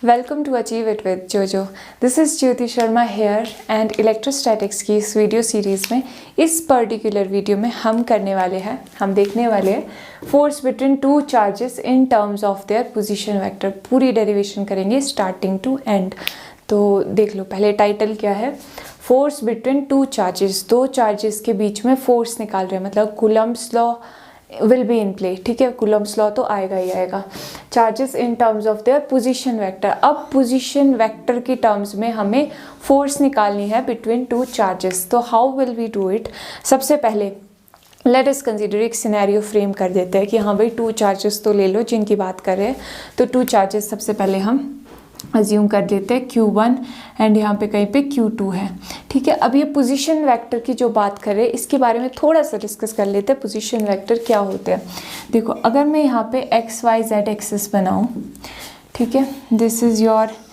Welcome to achieve it with Jojo. This is Jyoti Sharma here and electrostatics की इस video series में इस particular video में हम देखने वाले हैं force between two charges in terms of their position vector. पूरी डेरिवेशन करेंगे स्टार्टिंग टू एंड। तो देख लो, पहले टाइटल क्या है, फोर्स बिटवीन टू चार्जेस। दो चार्जेस के बीच में फोर्स निकाल रहे हैं, मतलब Coulomb's law will be in play. ठीक है, कूलम्ब्स लॉ तो आएगा ही आएगा। Charges in terms of their position vector. अब पोजीशन वेक्टर की टर्म्स में हमें फोर्स निकालनी है बिटवीन टू चार्जेस। तो how will we do it? सबसे पहले लेट अस कंसिडर, एक सिनेरियो फ्रेम कर देते हैं कि हाँ भाई, टू चार्जेस तो ले लो जिनकी बात कर रहे हैं। तो टू चार्जेस सबसे पहले हम अज्यूम कर लेते हैं Q1 एंड यहाँ पे कहीं पे Q2 है। ठीक है, अब ये पोजीशन वेक्टर की जो बात कर रहे हैं इसके बारे में थोड़ा सा डिस्कस कर लेते हैं। पोजीशन वेक्टर क्या होते हैं? देखो, अगर मैं यहाँ पे एक्स वाई जेड एक्सिस बनाऊँ, ठीक है, this is your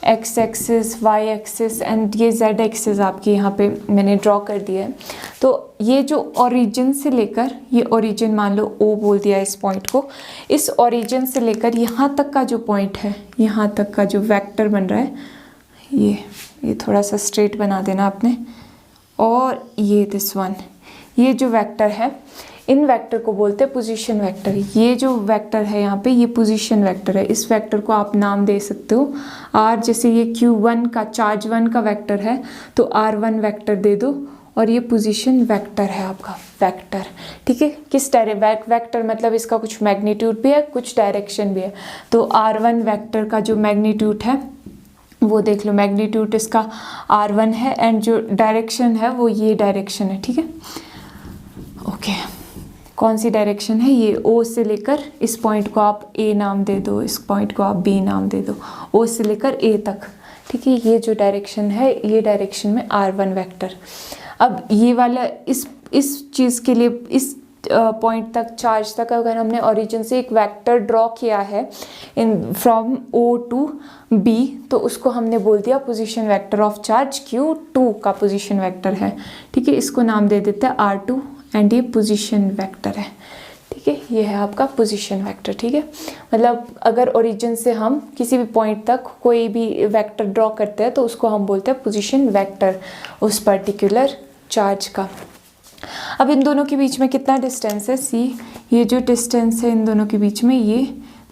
X axis, Y axis and ये जेड एक्सिस आपकी यहाँ पे मैंने ड्रॉ कर दिया है। तो ये जो ओरिजिन से लेकर, ये ओरिजिन मान लो O बोल दिया इस पॉइंट को, इस ओरिजिन से लेकर यहाँ तक का जो पॉइंट है, यहाँ तक का जो वेक्टर बन रहा है, ये थोड़ा सा स्ट्रेट बना देना आपने, और ये दिस वन, ये जो वेक्टर है, इन वेक्टर को बोलते हैं पोजीशन वेक्टर। ये जो वेक्टर है यहाँ पे, ये पोजीशन वेक्टर है। इस वेक्टर को आप नाम दे सकते हो R, जैसे ये Q1 का चार्ज 1 का वेक्टर है तो R1 वेक्टर दे दो, और ये पोजीशन वेक्टर है आपका वेक्टर। ठीक है, किस वेक्टर मतलब इसका कुछ मैग्नीट्यूड भी है, कुछ डायरेक्शन भी है। तो R1 वेक्टर का जो मैग्नीट्यूड है वो देख लो, मैग्नीट्यूड इसका R1 है एंड जो डायरेक्शन है वो ये डायरेक्शन है। ठीक है, ओके, कौन सी डायरेक्शन है? ये O से लेकर इस पॉइंट को आप A नाम दे दो, इस पॉइंट को आप B नाम दे दो, O से लेकर A तक। ठीक है, ये जो डायरेक्शन है, ये डायरेक्शन में R1 वेक्टर। अब ये वाला इस चीज़ के लिए, इस पॉइंट तक, चार्ज तक अगर हमने ओरिजिन से एक वेक्टर ड्रॉ किया है in from O to B, तो उसको हमने बोल दिया position vector of charge Q2 का पोजीशन वेक्टर है। ठीक है, इसको नाम दे देते हैं R2 एंड ये पोजीशन वेक्टर है। ठीक है, ये है आपका पोजीशन वेक्टर। ठीक है, मतलब अगर ओरिजिन से हम किसी भी पॉइंट तक कोई भी वेक्टर ड्रॉ करते हैं तो उसको हम बोलते हैं पोजीशन वेक्टर उस पर्टिकुलर चार्ज का। अब इन दोनों के बीच में कितना डिस्टेंस है? सी, ये जो डिस्टेंस है इन दोनों के बीच में, ये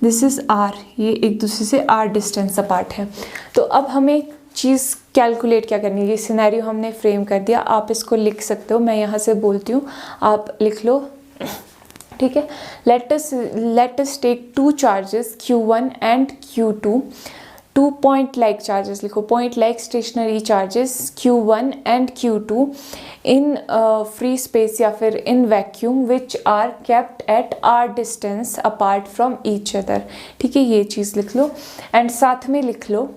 दिस इज R, ये एक दूसरे से R डिस्टेंस अपार्ट है। तो अब हमें चीज़ कैलकुलेट क्या करनी है? ये सिनेरियो हमने फ्रेम कर दिया, आप इसको लिख सकते हो, मैं यहाँ से बोलती हूँ, आप लिख लो। ठीक है, let us take two charges Q1 and Q2, two point like charges लिखो, point like stationary charges Q1 and Q2 in free space या फिर in vacuum which are kept at R distance apart from each other. ठीक है, ये चीज़ लिख लो and साथ में लिख लो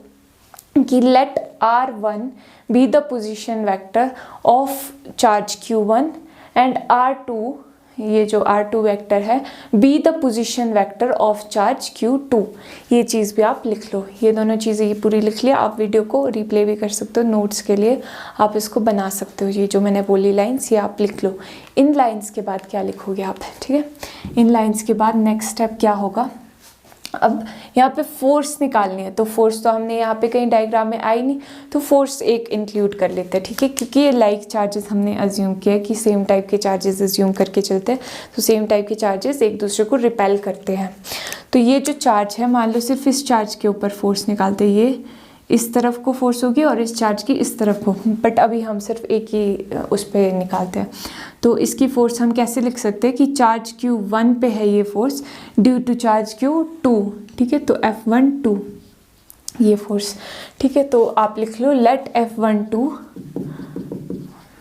कि let R1 be the position vector of charge Q1 and R2, ये जो R2 वेक्टर है, be the position vector of charge Q2। ये चीज़ भी आप लिख लो। ये दोनों चीज़ें ये पूरी लिख लिया। आप वीडियो को रिप्ले भी कर सकते हो, नोट्स के लिए आप इसको बना सकते हो। ये जो मैंने बोली लाइन्स, ये आप लिख लो। इन लाइन्स के बाद क्या लिखोगे आप? ठीक है, इन लाइन्स के बाद नेक्स्ट स्टेप क्या होगा? अब यहाँ पे फोर्स निकालनी है, तो फोर्स तो हमने यहाँ पे कहीं डायग्राम में आई नहीं, तो फोर्स एक इंक्लूड कर लेते हैं। ठीक है, क्योंकि ये लाइक चार्जेस हमने अज्यूम किया कि सेम टाइप के चार्जेस अज्यूम करके चलते हैं, तो सेम टाइप के चार्जेस एक दूसरे को रिपेल करते हैं। तो ये जो चार्ज है, मान लो सिर्फ इस चार्ज के ऊपर फोर्स निकालते हैं, ये इस तरफ को फोर्स होगी और इस चार्ज की इस तरफ को, बट अभी हम सिर्फ एक ही उस पर निकालते हैं। तो इसकी फोर्स हम कैसे लिख सकते हैं कि चार्ज Q1 पे है ये force due to charge Q2। ठीक है, तो F12 ये फोर्स। ठीक है, तो आप लिख लो let F12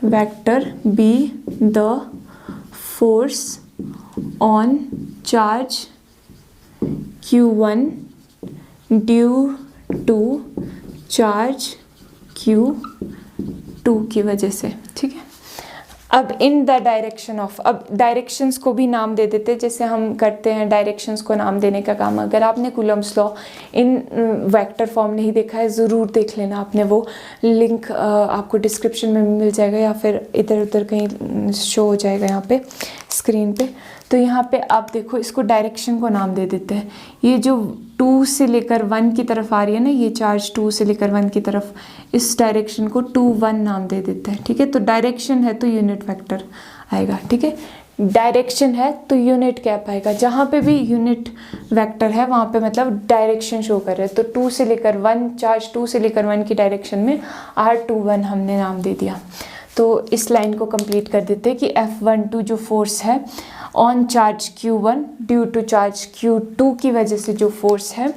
vector be the force on charge Q1 due to charge Q2 की वजह से। ठीक है, अब इन द डायरेक्शन ऑफ, अब डायरेक्शंस को भी नाम दे देते, जैसे हम करते हैं डायरेक्शंस को नाम देने का काम। अगर आपने Coulomb's law in vector form नहीं देखा है, ज़रूर देख लेना आपने, वो लिंक आपको डिस्क्रिप्शन में मिल जाएगा या फिर इधर उधर कहीं शो हो जाएगा यहाँ पे स्क्रीन पे। तो यहाँ पे आप देखो, इसको डायरेक्शन को नाम दे देते हैं। ये जो 2 से लेकर 1 की तरफ आ रही है ना, ये चार्ज 2 से लेकर 1 की तरफ, इस डायरेक्शन को 2 1 नाम दे देते हैं, ठीक है। तो डायरेक्शन है तो यूनिट वेक्टर आएगा, ठीक है। डायरेक्शन है तो यूनिट कैप आएगा, जहाँ पे भी यूनिट वेक्टर है वहाँ पे मतलब डायरेक्शन शो कर रहे हैं। तो 2 से लेकर 1, चार्ज 2 से लेकर 1 की डायरेक्शन में R21 हमने नाम दे दिया। तो इस लाइन को कंप्लीट कर देते हैं कि F12 जो फोर्स है on charge Q1 due to charge Q2 की वजह से जो फोर्स है,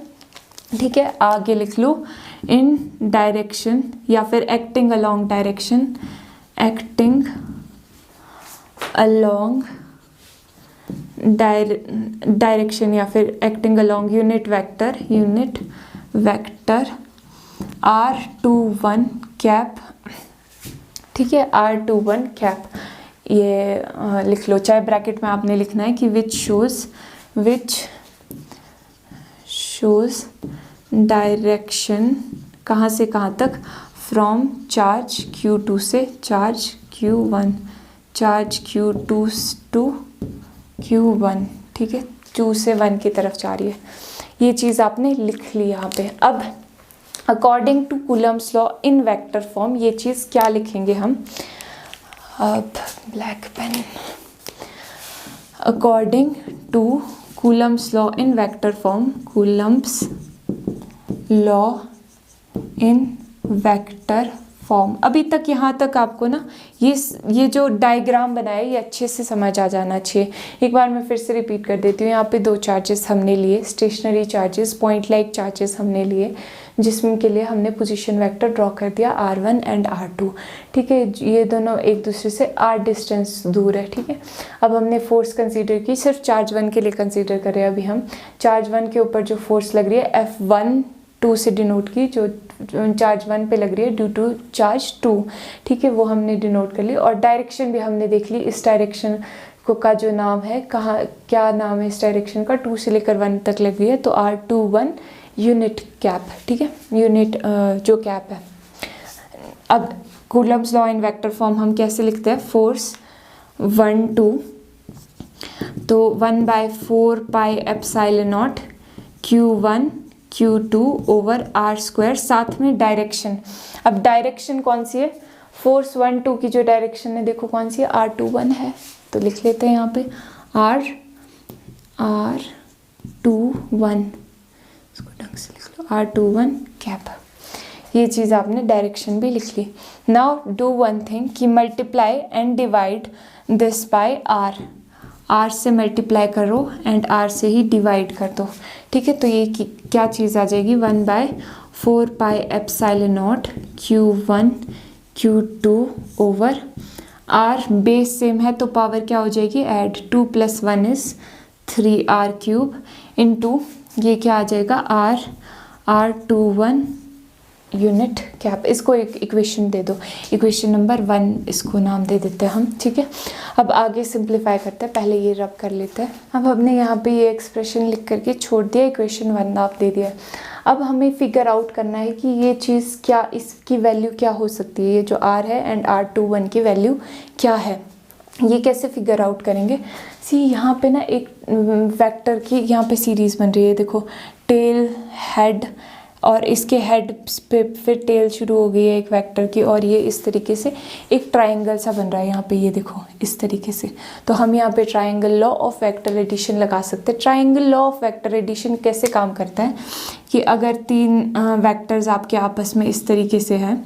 ठीक है। आगे लिख लो इन डायरेक्शन या फिर acting along direction, acting along direction या फिर acting along unit vector R21 cap, ठीक है। R21 कैप ये लिख लो, चाहे ब्रैकेट में आपने लिखना है कि विच शोज डायरेक्शन कहाँ से कहाँ तक, फ्रॉम चार्ज Q2 से charge Q1, charge Q2 to Q1, ठीक है। 2 से 1 की तरफ जा रही है, ये चीज़ आपने लिख ली यहाँ पे। अब according to Coulomb's law in vector form, ये चीज़ क्या लिखेंगे हम, अब black pen, according to Coulomb's law in vector form, Coulomb's law in vector form. अभी तक यहाँ तक आपको ना ये जो डायग्राम बनाया ये अच्छे से समझ आ जाना चाहिए। एक बार मैं फिर से रिपीट कर देती हूँ। यहाँ पे 2 चार्जेस हमने लिए, stationary charges, point like charges हमने लिए, जिसमें के लिए हमने पोजीशन वेक्टर ड्रॉ कर दिया R1 एंड R2, ठीक है। ये दोनों एक दूसरे से R डिस्टेंस दूर है, ठीक है। अब हमने फोर्स कंसीडर की, सिर्फ चार्ज 1 के लिए कंसीडर कर रहे हैं अभी हम। चार्ज 1 के ऊपर जो फोर्स लग रही है F12 से डिनोट की, जो चार्ज 1 पे लग रही है ड्यू टू चार्ज 2, ठीक है, वो हमने डिनोट कर ली। और डायरेक्शन भी हमने देख ली, इस डायरेक्शन को का जो नाम है, कहाँ क्या नाम है इस डायरेक्शन का, 2 से लेकर 1 तक लग रही है, तो R21 यूनिट कैप, ठीक है, यूनिट जो कैप है। अब Coulomb's law in vector form हम कैसे लिखते हैं, फोर्स 1 2 तो 1/4 pi epsilon not Q1 Q2 over R², साथ में डायरेक्शन। अब डायरेक्शन कौन सी है, फोर्स 1 2 की जो डायरेक्शन है देखो कौन सी है, R21 है, तो लिख लेते हैं यहाँ पे R21, इसको ढंग से लिख लो, R21 कैप। ये चीज़ आपने डायरेक्शन भी लिख ली। नाउ डू वन थिंग कि multiply and divide this by R से मल्टीप्लाई करो एंड R से ही डिवाइड कर दो, ठीक है। तो ये क्या चीज़ आ जाएगी, 1/4 pi epsilon not Q1 Q2 over R, base same है तो पावर क्या हो जाएगी, ऐड 2 + 1 इज 3R³ इनटू ये क्या आ जाएगा, R21 यूनिट कैप। इसको एक इक्वेशन दे दो, इक्वेशन नंबर 1 इसको नाम दे देते हैं हम, ठीक है। अब आगे सिंप्लीफाई करते हैं, पहले ये रब कर लेते हैं। अब हमने यहाँ पे ये एक्सप्रेशन लिख करके छोड़ दिया, इक्वेशन 1 नाम दे दिया। अब हमें फिगर आउट करना है कि ये चीज़ क्या, इसकी वैल्यू क्या हो सकती है, ये जो R है एंड R21 की वैल्यू क्या है, ये कैसे फिगर आउट करेंगे। सी यहाँ पे ना एक वेक्टर की यहाँ पे सीरीज़ बन रही है, देखो टेल हेड, और इसके हेड पे फिर टेल शुरू हो गई है एक वेक्टर की, और ये इस तरीके से एक ट्रायंगल सा बन रहा है यहाँ पे, ये देखो इस तरीके से। तो हम यहाँ पे triangle law of vector addition लगा सकते हैं। Triangle law of vector addition कैसे काम करता है कि अगर 3 वेक्टर्स आपके आपस में इस तरीके से हैं,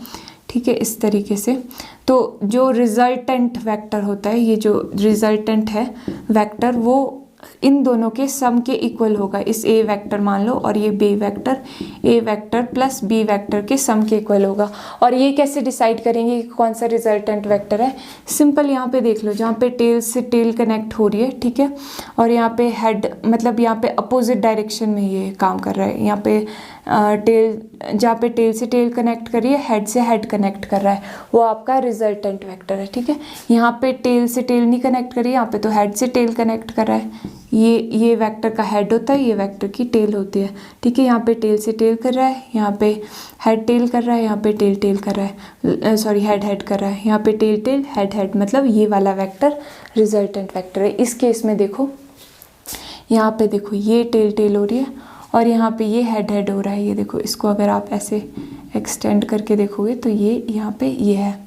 ठीक है, इस तरीके से, तो जो रिजल्टेंट वेक्टर होता है, ये जो रिजल्टेंट है वेक्टर, वो इन दोनों के सम के इक्वल होगा। इस ए वेक्टर मान लो और ये बी वेक्टर, ए वेक्टर प्लस बी वेक्टर के सम के इक्वल होगा। और ये कैसे डिसाइड करेंगे कि कौन सा रिजल्टेंट वेक्टर है, सिंपल यहाँ पे देख लो, जहाँ पे टेल से टेल कनेक्ट हो रही है, ठीक है, और यहाँ पे हेड, मतलब यहाँ पे अपोजिट डायरेक्शन में ये काम कर रहा है। यहाँ पे टेल, जहाँ पे टेल से टेल कनेक्ट कर रही है, हेड से हेड कनेक्ट कर रहा है, वो आपका रिजल्टेंट वेक्टर है, ठीक है। यहाँ पे टेल से टेल नहीं कनेक्ट कर रही है, यहाँ पे तो हेड से टेल कनेक्ट कर रहा है। ये वेक्टर का हेड होता है, ये वेक्टर की टेल होती है, ठीक है। यहाँ पे टेल से टेल कर रहा है, यहाँ पे हेड टेल कर रहा है, यहाँ पे टेल टेल कर रहा है, सॉरी हेड हेड कर रहा है, यहाँ पे टेल टेल हेड हेड, मतलब ये वाला वेक्टर रिजल्टेंट वेक्टर है। इस केस में देखो, यहाँ पे देखो ये टेल टेल हो रही है और यहाँ पे ये हेड हेड हो रहा है, ये देखो, इसको अगर आप ऐसे एक्सटेंड करके देखोगे तो ये यहाँ पे ये है,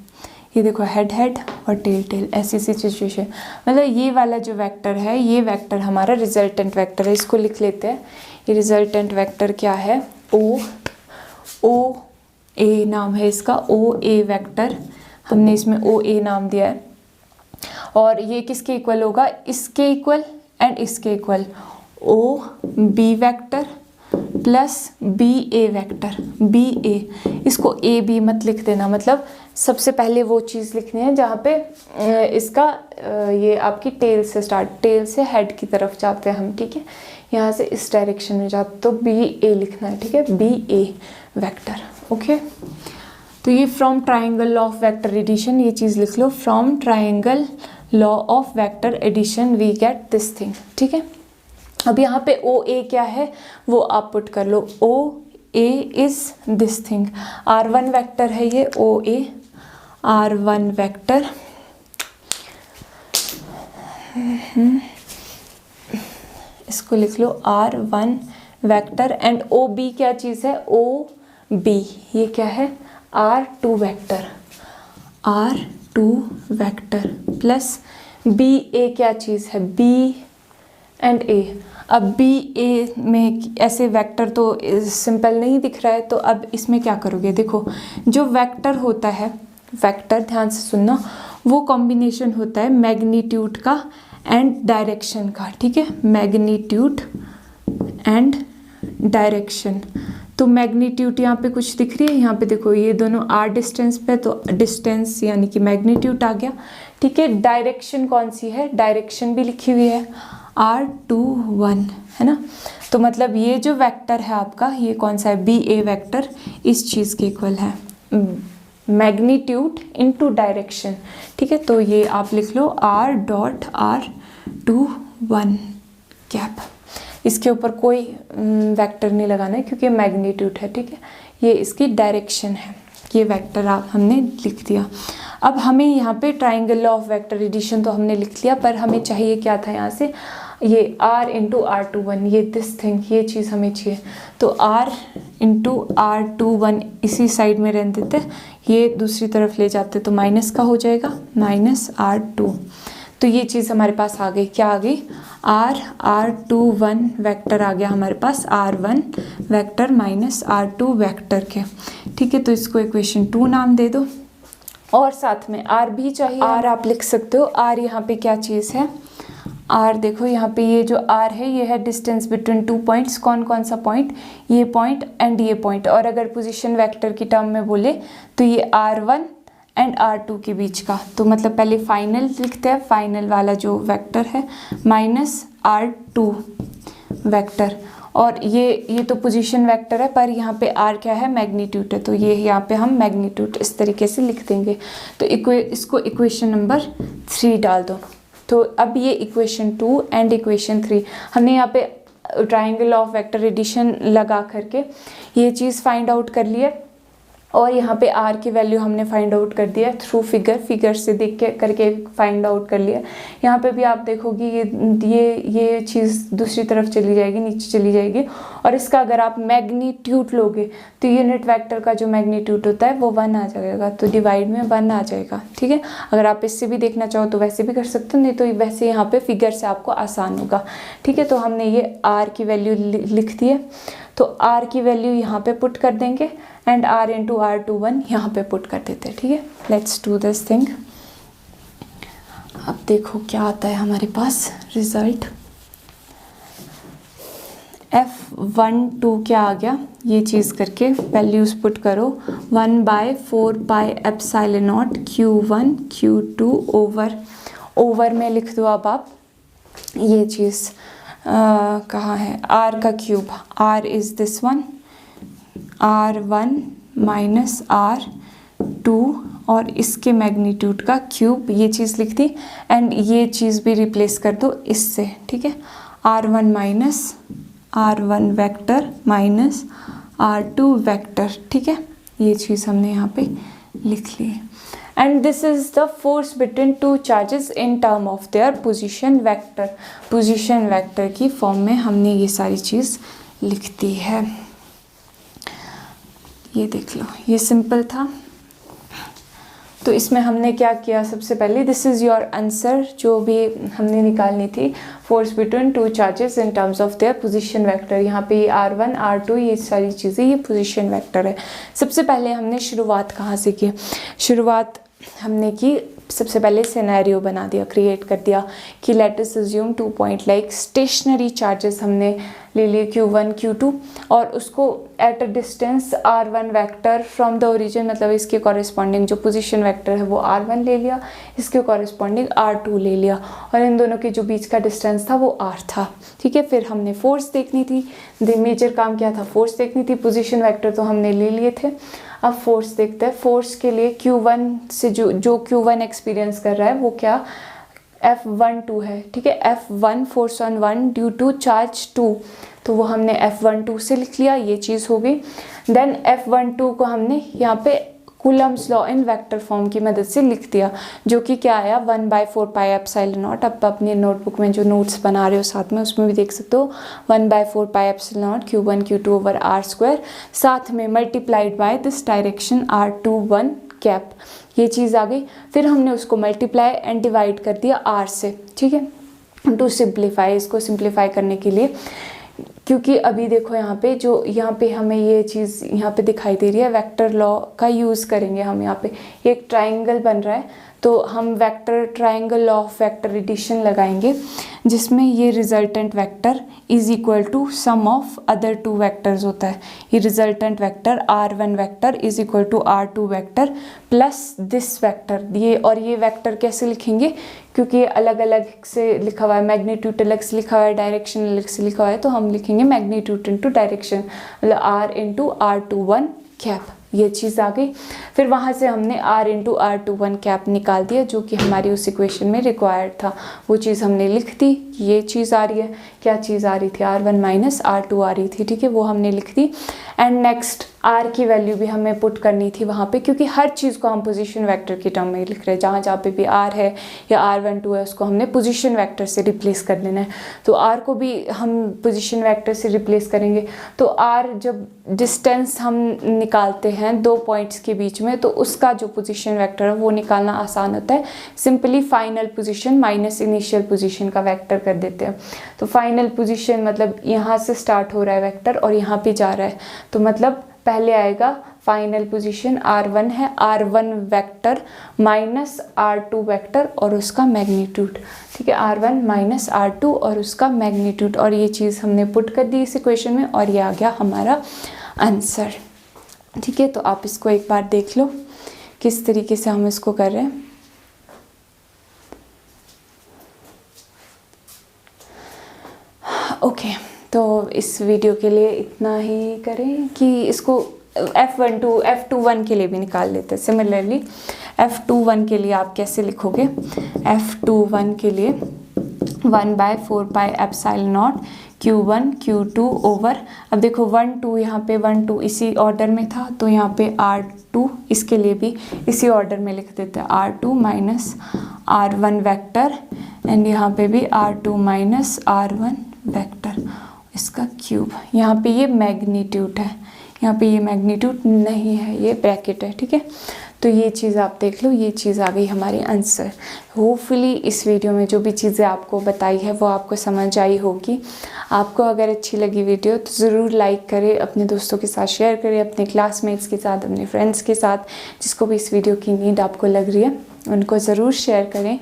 ये देखो हेड हेड और टेल टेल, ऐसी सी सिचुएशन। मतलब ये वाला जो वेक्टर है, ये वेक्टर हमारा रिजल्टेंट वेक्टर है। इसको लिख लेते हैं, ये रिजल्टेंट वेक्टर क्या है, ओ ए नाम है इसका, ओ ए वेक्टर, हमने इसमें ओ ए नाम दिया है। और ये किसके इक्वल होगा, इसके इक्वल एंड इसके equal, O B vector plus B A vector, B A, इसको ए बी मत लिख देना, मतलब सबसे पहले वो चीज़ लिखनी है जहाँ पे इसका ये आपकी टेल से स्टार्ट, टेल से हेड की तरफ जाते हैं हम, ठीक है, यहाँ से इस डायरेक्शन में जाते, तो बी ए लिखना है, ठीक है, बी ए वेक्टर। ओके, तो ये from triangle law of vector addition, ये चीज़ लिख लो, from triangle law of vector addition we get this thing, ठीक है। अब यहाँ पे ओ ए क्या है वो आप पुट कर लो, O A is this thing, R1 vector है ये, ओ ए R1 वेक्टर, इसको लिख लो R1 vector, and O B क्या चीज़ है, ओ बी ये क्या है, R2 vector, R2 vector plus B A क्या चीज़ है, बी एंड ए। अब बी ए में ऐसे वेक्टर तो सिंपल नहीं दिख रहा है, तो अब इसमें क्या करोगे, देखो जो वेक्टर होता है, वेक्टर ध्यान से सुनना, वो कॉम्बिनेशन होता है मैग्नीट्यूड का एंड डायरेक्शन का, ठीक है, मैग्नीट्यूड एंड डायरेक्शन। तो मैग्नीट्यूड यहाँ पे कुछ दिख रही है, यहाँ पे देखो ये दोनों आर डिस्टेंस पे, तो डिस्टेंस यानी कि मैग्नीट्यूड आ गया, ठीक है। डायरेक्शन कौन सी है, डायरेक्शन भी लिखी हुई है R21, है ना। तो मतलब ये जो वेक्टर है आपका, ये कौन सा है, बी ए वेक्टर, इस चीज़ के इक्वल है, मैग्नीट्यूड इनटू डायरेक्शन, ठीक है। तो ये आप लिख लो R.R21 कैप, इसके ऊपर कोई वेक्टर नहीं लगाना है क्योंकि मैग्नीट्यूड है, ठीक है, ये इसकी डायरेक्शन है, ये वेक्टर आप हमने लिख दिया। अब हमें यहाँ पे triangle law of vector addition तो हमने लिख लिया, पर हमें चाहिए क्या था यहाँ से, ये R इंटू R21, ये दिस थिंग, ये चीज़ हमें चाहिए। तो R इंटू R21 इसी साइड में रहने देते, ये दूसरी तरफ ले जाते तो माइनस का हो जाएगा, माइनस R2। तो ये चीज़ हमारे पास आ गई, क्या आ गई, R21 वेक्टर आ गया हमारे पास, R1 vector minus R2 vector के, ठीक है। तो इसको इक्वेशन 2 नाम दे दो, और साथ में R भी चाहिए, R आप लिख सकते हो। R यहाँ पे क्या चीज़ है, R देखो यहाँ पे ये जो R है ये है डिस्टेंस बिटवीन 2 पॉइंट्स, कौन कौन सा पॉइंट, ये पॉइंट एंड ये पॉइंट। और अगर पोजीशन वेक्टर की टर्म में बोले तो ये R1 एंड R2 के बीच का, तो मतलब पहले फाइनल लिखते हैं, फाइनल वाला जो वेक्टर है माइनस R2 वेक्टर, और ये तो पोजीशन वेक्टर है, पर यहाँ पे R क्या है, मैग्नीट्यूड है, तो ये यहाँ पे हम मैग्नीट्यूड इस तरीके से लिख देंगे। तो इसको इक्वेशन नंबर 3 डाल दो। तो अब ये इक्वेशन 2 एंड इक्वेशन 3 हमने यहाँ पे ट्राइंगल ऑफ वेक्टर एडिशन लगा करके ये चीज़ फाइंड आउट कर ली है, और यहाँ पे R की वैल्यू हमने फाइंड आउट कर दिया थ्रू फिगर से देख के करके फाइंड आउट कर लिया। यहाँ पे भी आप देखोगे ये चीज़ दूसरी तरफ चली जाएगी, नीचे चली जाएगी, और इसका अगर आप मैग्नीट्यूड लोगे तो यूनिट वेक्टर का जो मैग्नीट्यूड होता है वो 1 आ जाएगा, तो डिवाइड में 1 आ जाएगा, ठीक है। अगर आप इससे भी देखना चाहो तो वैसे भी कर सकते हो, नहीं तो वैसे यहाँ पे फिगर से आपको आसान होगा, ठीक है। तो हमने ये R की वैल्यू लिख दी है, तो R की वैल्यू यहाँ पे पुट कर देंगे एंड R इंटू R21 यहाँ पे पुट कर देते हैं, ठीक है। Let's do this thing. अब देखो क्या आता है हमारे पास रिजल्ट, F12 क्या आ गया, ये चीज़ करके वैल्यूज़ पुट करो, 1/4πε0 Q1 Q2 ओवर में लिख दो। अब आप ये चीज़ कहाँ है, R का cube, R is this one, R1 minus R2 और इसके मैग्नीट्यूड का क्यूब, ये चीज़ लिख दी, एंड ये चीज़ भी रिप्लेस कर दो इससे, ठीक है। R1 minus R1 vector minus R2 vector, ठीक है, ये चीज़ हमने यहाँ पे लिख ली। And this is the force between 2 charges in term of their position vector. Position vector की फॉर्म में हमने ये सारी चीज़ लिखती है। ये देख लो, ये सिंपल था। तो इसमें हमने क्या किया, सबसे पहले दिस इज़ योर आंसर जो भी हमने निकालनी थी, force between two charges in terms of their position vector. यहाँ पे ये R1 R2 ये सारी चीज़ें ये पोजीशन वेक्टर है। सबसे पहले हमने शुरुआत कहाँ से की, शुरुआत हमने की सबसे पहले सिनेरियो बना दिया, क्रिएट कर दिया कि let us assume 2 point like stationary charges हमने ले लिए Q1 Q2 और उसको at a distance R1 vector from the origin, मतलब इसके कॉरेस्पॉन्डिंग जो पोजीशन वेक्टर है वो R1 ले लिया, इसके कॉरेस्पॉन्डिंग R2 ले लिया और इन दोनों के जो बीच का डिस्टेंस था वो R था। ठीक है, फिर हमने फोर्स देखनी थी, मेजर काम क्या था, फोर्स देखनी थी। पोजीशन वेक्टर तो हमने ले लिए थे, अब फोर्स देखते हैं। फोर्स के लिए Q1 से जो Q1 एक्सपीरियंस कर रहा है वो क्या F12 है। ठीक है, F1 force on 1 due to charge 2, तो वो हमने F12 से लिख लिया, ये चीज़ हो गई। देन F12 को हमने यहाँ पे Coulomb's law in vector form की मदद से लिख दिया, जो कि क्या आया 1/4 पाई एप्सिलॉन नॉट। अब अपनी नोटबुक में जो नोट्स बना रहे हो साथ में उसमें भी देख सकते हो 1/4 pi epsilon not Q1 Q2 over R², साथ में multiplied by this direction R21 cap, ये चीज़ आ गई। फिर हमने उसको मल्टीप्लाई एंड डिवाइड कर दिया R से। ठीक है, टू सिंप्लीफाई, इसको सिंप्लीफाई करने के लिए, क्योंकि अभी देखो यहाँ पे हमें ये चीज़ यहाँ पे दिखाई दे रही है, वेक्टर लॉ का यूज़ करेंगे हम। यहाँ पे एक ट्राइंगल बन रहा है तो हम vector triangle law of vector addition लगाएंगे, जिसमें ये resultant vector is equal to sum of other two vectors होता है। ये resultant vector R1 vector is equal to R2 vector plus this vector. ये वेक्टर कैसे लिखेंगे, क्योंकि ये अलग अलग से लिखा हुआ है, मैग्नीट्यूड अलग से लिखा हुआ है, डायरेक्शन अलग से लिखा हुआ है, तो हम लिखेंगे मैग्नीट्यूड इंटू डायरेक्शन, मतलब R इंटू R21 कैप, ये चीज़ आ गई। फिर वहाँ से हमने R इंटू R21 कैप निकाल दिया, जो कि हमारी उस इक्वेशन में रिक्वायर्ड था। वो चीज़ हमने लिख दी, ये चीज़ आ रही है। क्या चीज़ आ रही थी, R1 माइनस R2 आ रही थी। ठीक है, वो हमने लिख दी। एंड नेक्स्ट R की वैल्यू भी हमें पुट करनी थी वहाँ पे, क्योंकि हर चीज़ को हम पोजीशन वेक्टर की टर्म में लिख रहे हैं। जहाँ जहाँ पे भी R है या R12 है उसको हमने पोजीशन वेक्टर से रिप्लेस कर लेना है। तो R को भी हम पोजीशन वेक्टर से रिप्लेस करेंगे। तो R जब डिस्टेंस हम निकालते हैं दो पॉइंट्स के बीच में, तो उसका जो पोजीशन वेक्टर है वो निकालना आसान होता है। Simply final position minus initial position का वेक्टर कर देते हैं। तो फाइनल पोजीशन मतलब यहाँ से स्टार्ट हो रहा है वेक्टर और यहाँ पे जा रहा है, तो मतलब पहले आएगा फाइनल पोजीशन R1 है, R1 vector minus R2 vector और उसका मैग्नीट्यूड। ठीक है, R1 माइनस R2 और उसका मैग्नीट्यूड, और ये चीज़ हमने पुट कर दी इस इक्वेशन में और ये आ गया हमारा आंसर। ठीक है, तो आप इसको एक बार देख लो किस तरीके से हम इसको कर रहे हैं। ओके, तो इस वीडियो के लिए इतना ही करें कि इसको F21 के लिए भी निकाल लेते हैं। सिमिलरली F21 के लिए आप कैसे लिखोगे, F21 के लिए 1/4 pi epsilon not Q1 Q2 over, अब देखो 1 2 यहाँ पे 1 2 इसी ऑर्डर में था, तो यहाँ पे R2 इसके लिए भी इसी ऑर्डर में लिख देते हैं, R2 minus R1 vector and यहाँ पे भी R2 माइनस R1 वेक्टर, इसका क्यूब। यहाँ पे ये मैग्नीट्यूड है, यहाँ पे ये मैग्नीट्यूड नहीं है, ये ब्रैकेट है। ठीक है, तो ये चीज़ आप देख लो, ये चीज़ आ गई हमारी आंसर। होपफुली इस वीडियो में जो भी चीज़ें आपको बताई है वो आपको समझ आई होगी। आपको अगर अच्छी लगी वीडियो तो ज़रूर लाइक करें, अपने दोस्तों के साथ शेयर करें, अपने क्लासमेट्स के साथ, अपने फ्रेंड्स के साथ, जिसको भी इस वीडियो की नीड आपको लग रही है उनको ज़रूर शेयर करें।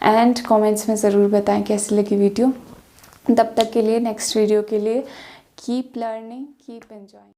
एंड कमेंट्स में ज़रूर बताएं कैसी लगी वीडियो। तब तक के लिए नेक्स्ट वीडियो के लिए कीप लर्निंग, कीप एंजॉइंग।